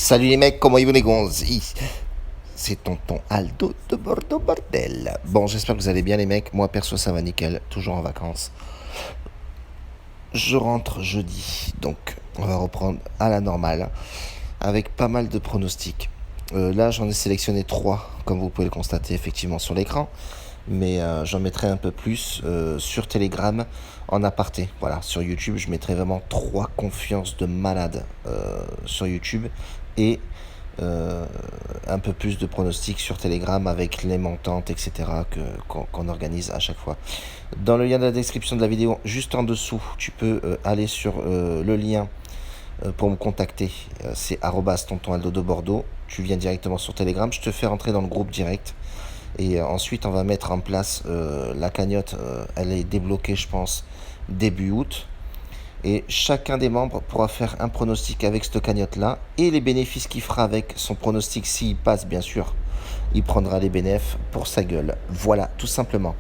Salut les mecs, comment ils vont les gonzes? C'est tonton Aldo de Bordeaux Bordel. Bon, j'espère que vous allez bien les mecs. Moi perso ça va nickel, toujours en vacances. Je rentre jeudi, donc on va reprendre à la normale avec pas mal de pronostics. Là j'en ai sélectionné 3, comme vous pouvez le constater effectivement sur l'écran. Mais j'en mettrai un peu plus sur Telegram en aparté. Voilà, sur YouTube, je mettrai vraiment 3 confiances de malade sur YouTube et euh, un peu plus de pronostics sur Telegram avec les montantes, etc. Qu'on organise à chaque fois. Dans le lien de la description de la vidéo, juste en dessous, tu peux aller sur le lien pour me contacter. C'est @tontonaldo de Bordeaux. Tu viens directement sur Telegram, je te fais rentrer dans le groupe direct. Et ensuite, on va mettre en place la cagnotte. Elle est débloquée, je pense, début août. Et chacun des membres pourra faire un pronostic avec cette cagnotte-là. Et les bénéfices qu'il fera avec son pronostic, s'il passe, bien sûr, il prendra les bénéfices pour sa gueule. Voilà, tout simplement.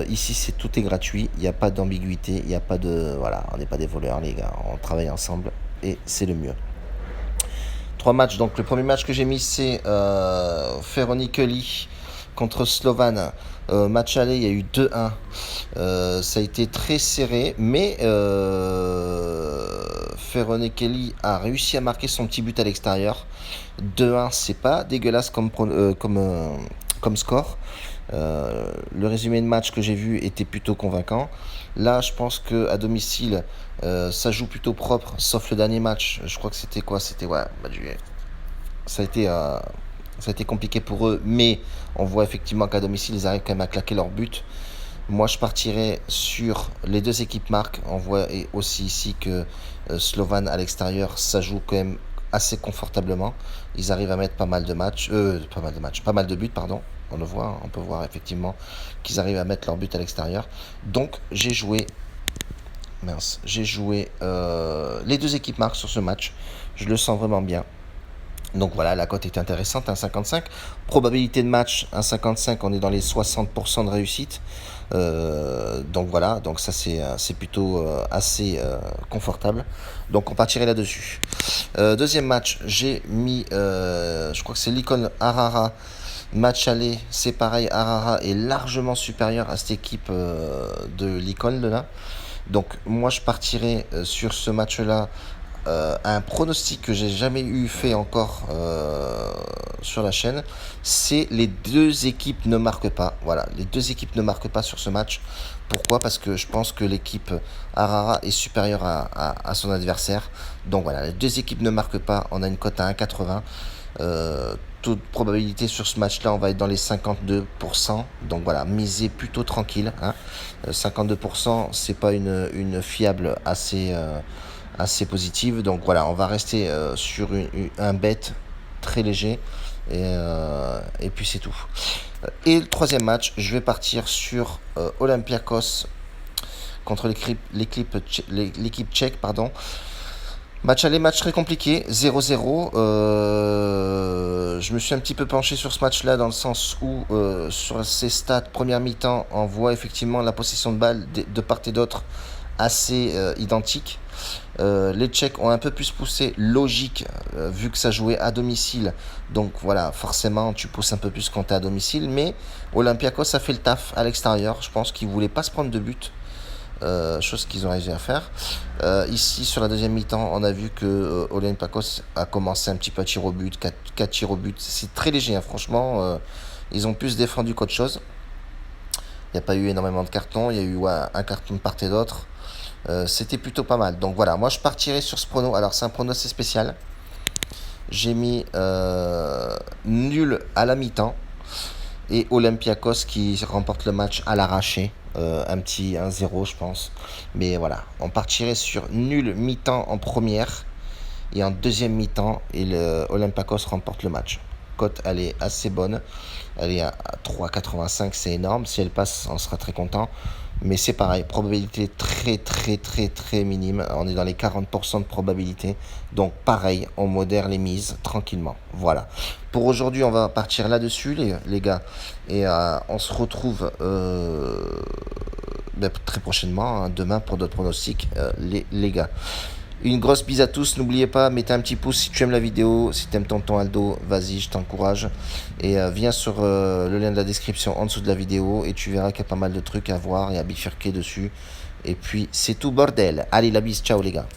Ici, tout est gratuit. Il n'y a pas d'ambiguïté. Il n'y a pas de... Voilà, on n'est pas des voleurs, les gars. On travaille ensemble et c'est le mieux. 3 matchs. Donc, le premier match que j'ai mis, c'est Feronikeli contre Slovan. Match aller, il y a eu 2-1. Ça a été très serré, mais Feronikeli a réussi à marquer son petit but à l'extérieur. 2-1, c'est pas dégueulasse comme score. Le résumé de match que j'ai vu était plutôt convaincant. Là, je pense que à domicile, ça joue plutôt propre, sauf le dernier match. Je crois que c'était quoi? C'était ouais, ça a été ça a été compliqué pour eux, mais on voit effectivement qu'à domicile, ils arrivent quand même à claquer leur but. Moi, je partirais sur les deux équipes marques. On voit aussi ici que Slovan à l'extérieur, ça joue quand même assez confortablement. Ils arrivent à mettre pas mal de buts, pardon. On le voit, on peut voir effectivement qu'ils arrivent à mettre leur but à l'extérieur. Donc, j'ai joué les deux équipes marques sur ce match. Je le sens vraiment bien. Donc voilà, la cote est intéressante, 1,55. Probabilité de match, 1,55, on est dans les 60% de réussite. Donc voilà, donc ça c'est plutôt assez confortable. Donc on partirait là-dessus. Deuxième match, j'ai mis, je crois que c'est l'icône Arara. Match aller, c'est pareil, Arara est largement supérieur à cette équipe de l'icône là. Donc moi je partirais sur ce match-là un pronostic que j'ai jamais eu fait encore sur la chaîne, c'est les deux équipes ne marquent pas. Voilà, les deux équipes ne marquent pas sur ce match. Pourquoi? Parce que je pense que l'équipe Arara est supérieure à son adversaire. Donc voilà, les deux équipes ne marquent pas. On a une cote à 1,80. Taux de probabilité sur ce match-là, on va être dans les 52%. Donc voilà, misez plutôt tranquille. 52%, c'est pas une fiable assez positive. Donc voilà, on va rester sur un bet très léger et puis c'est tout. Et le troisième match, je vais partir sur Olympiakos contre l'équipe tchèque, pardon. Match aller, match très compliqué, 0-0. Je me suis un petit peu penché sur ce match-là dans le sens où sur ces stats, première mi-temps, on voit effectivement la possession de balle de part et d'autre assez identique. Les Tchèques ont un peu plus poussé, logique, vu que ça jouait à domicile. Donc voilà, forcément, tu pousses un peu plus quand tu es à domicile. Mais Olympiakos a fait le taf à l'extérieur. Je pense qu'ils ne voulaient pas se prendre de but. Chose qu'ils ont réussi à faire. Ici, sur la deuxième mi-temps, on a vu que Olympiakos a commencé un petit peu à tirer au but, 4 tirs au but. C'est très léger, hein, franchement. Ils ont plus défendu qu'autre chose. Il n'y a pas eu énormément de cartons. Il y a eu un carton de part et d'autre. C'était plutôt pas mal. Donc voilà, moi je partirai sur ce prono. Alors c'est un prono assez spécial. J'ai mis nul à la mi-temps et Olympiakos qui remporte le match à l'arraché. Un petit 1-0 je pense. Mais voilà, on partirait sur nul mi-temps en première et en deuxième mi-temps et Olympiakos remporte le match. Cote, elle est assez bonne. Elle est à 3,85, c'est énorme. Si elle passe, on sera très content. Mais c'est pareil, probabilité très minime. On est dans les 40% de probabilité. Donc pareil, on modère les mises tranquillement. Voilà. Pour aujourd'hui, on va partir là-dessus, les gars. Et on se retrouve très prochainement, hein, demain pour d'autres pronostics, les gars. Une grosse bise à tous. N'oubliez pas, mettez un petit pouce si tu aimes la vidéo. Si tu aimes tonton Aldo, vas-y, je t'encourage. Et viens sur le lien de la description en dessous de la vidéo. Et tu verras qu'il y a pas mal de trucs à voir. Il y a bifurqué dessus. Et puis, c'est tout bordel. Allez, la bise. Ciao les gars.